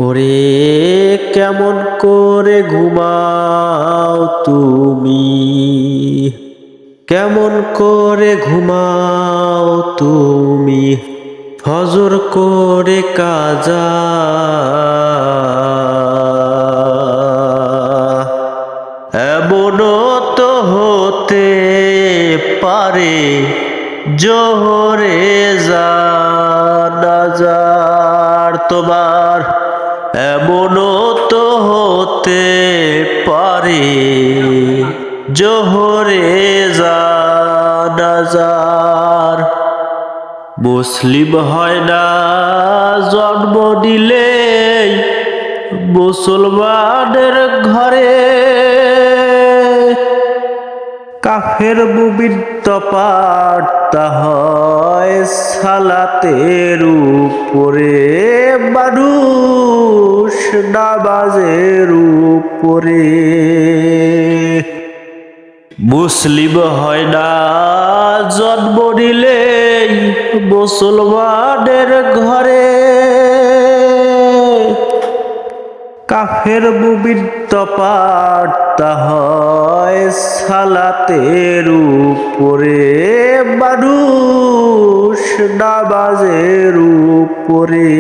ওরে কেমন করে ঘুমাও তুমি, কেমন করে ঘুমাও তুমি, ফজর করে কাজা। এমনও তো হতে পারে জোহরে জানাজার তোমার, এমনও তো হতে পারে জোহরে জানাজার। মুসলিম হয় না জন্ম নিলেই মুসলমানের ঘরে, কাফের মুমিন তফাৎ হয় সালাতের উপরে, মানুষ নামাজের উপরে। মুসলিম হয় না জন্ম নিলেই মুসলমানের ঘরে, কাফের মুমিন তফাৎ হয় সালাতের উপরে, মানুষ নামাজের উপরে।